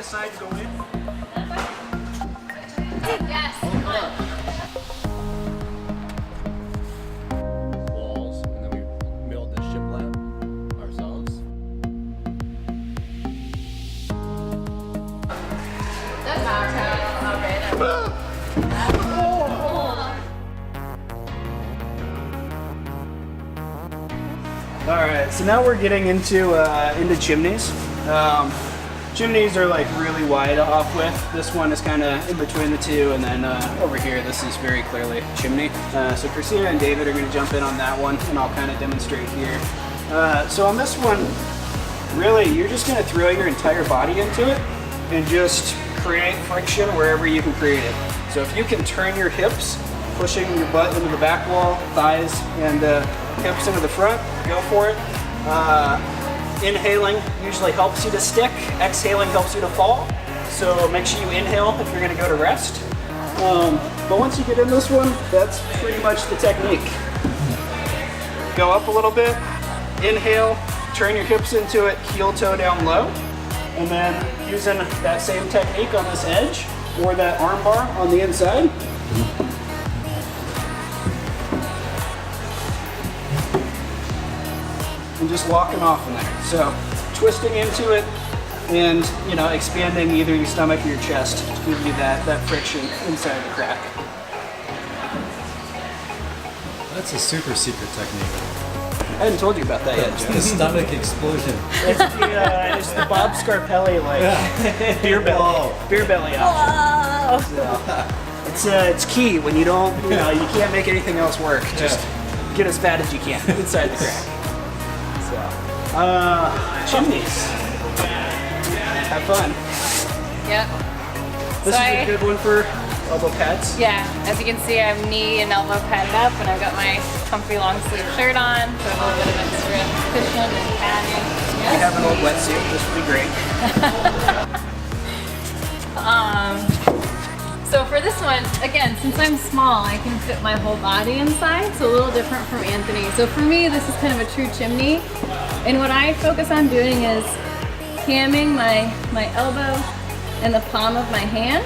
Side go in. Yes. Walls, and then we milled the shiplap ourselves. That's not okay. All right, so now we're getting into chimneys. Chimneys are like really wide off width. This one is kind of in between the two, and then over here, this is very clearly chimney. So Kristina and David are going to jump in on that one, and I'll kind of demonstrate here. So on this one, really, you're just going to throw your entire body into it and just create friction wherever you can create it. So if you can turn your hips, pushing your butt into the back wall, thighs, and hips into the front, go for it. Inhaling usually helps you to stick. Exhaling helps you to fall. So make sure you inhale if you're going to go to rest. But once you get in this one, that's pretty much the technique. Go up a little bit, inhale, turn your hips into it, heel toe down low, and then using that same technique on this edge or that arm bar on the inside. And just walking off in there. So twisting into it and, you know, expanding either your stomach or your chest to give you that friction inside the crack. That's a super secret technique. I hadn't told you about that yet, Joe. The stomach explosion. It's the Bob Scarpelli beer belly option. So, it's key when you don't, you can't make anything else work. Just get as fat as you can inside the crack. Chimneys. Have fun. Yep. This is a good one for elbow pads. Yeah, as you can see, I'm knee and elbow padded up, and I've got my comfy long sleeve shirt on, so I have a little bit of extra cushion and padding. I have an old wetsuit. This would be great. So for this one, again, since I'm small, I can fit my whole body inside, so a little different from Anthony. So for me, this is kind of a true chimney. And what I focus on doing is hamming my elbow and the palm of my hand,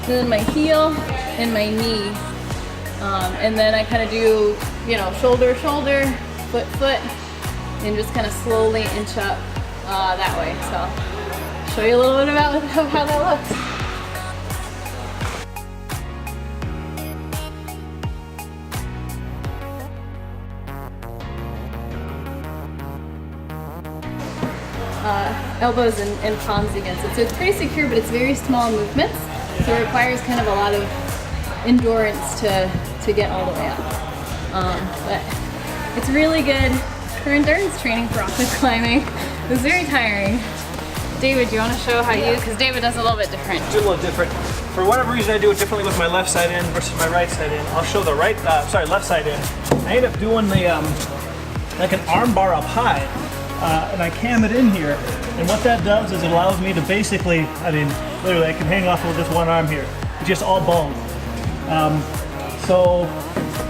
then my heel and my knee. And then I kind of do, shoulder, shoulder, foot, foot, and just kind of slowly inch up that way. So I'll show you a little bit about how that looks. Elbows and palms against it. So it's pretty secure, but it's very small movements. So it requires kind of a lot of endurance to get all the way up. But it's really good for endurance training for rock climbing. It's very tiring. David, do you want to show how you, because David does a little bit different. Do a little different. For whatever reason, I do it differently with my left side in versus my right side in. I'll show the left side in. I end up doing the, like an arm bar up high. And I cam it in here, and what that does is it allows me to basically, literally I can hang off with just one arm here. It's just all bone.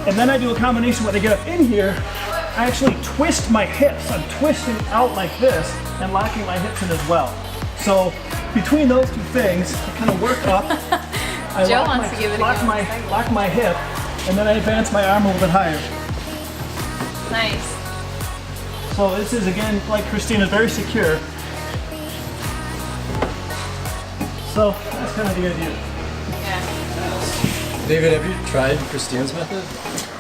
And then I do a combination when I get up in here, I actually twist my hips. I'm twisting out like this and locking my hips in as well. So between those two things, I kind of work up. Joe wants to give it a go. Lock my hip, and then I advance my arm a little bit higher. Nice. So this is, again, like Kristina, very secure. So that's kind of the idea. Yeah. David, have you tried Kristina's method?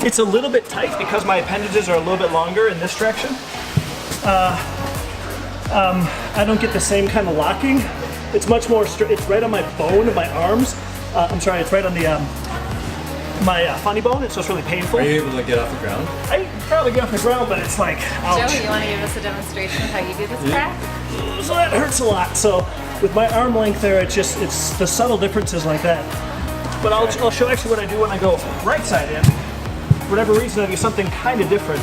It's a little bit tight because my appendages are a little bit longer in this direction. I don't get the same kind of locking. It's much more straight. It's right on my bone of my arms. It's right on the my funny bone, so it's really painful. Are you able to get off the ground? I can probably get off the ground, but it's like, ouch. Joe, you want to give us a demonstration of how you do this crack? So that hurts a lot. So with my arm length there, it's the subtle differences like that. But I'll show actually what I do when I go right side in. For whatever reason, I do something kind of different.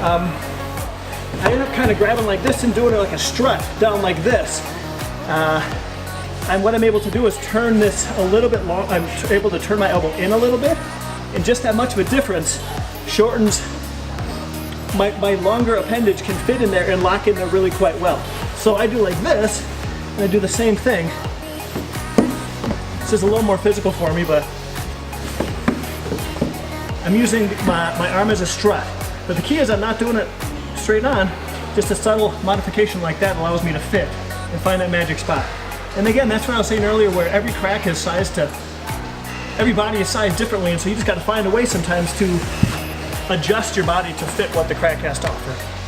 I end up kind of grabbing like this and doing it like a strut down like this. And what I'm able to do is turn this a little bit long. I'm able to turn my elbow in a little bit, and just that much of a difference shortens my longer appendage can fit in there and lock in there really quite well. So I do like this, and I do the same thing, This is a little more physical for me, but I'm using my arm as a strut. But the key is I'm not doing it straight on. Just a subtle modification like that allows me to fit and find that magic spot. And again, that's what I was saying earlier, where every crack is sized to, every body is sized differently, and so you just got to find a way sometimes to adjust your body to fit what the crack has to offer.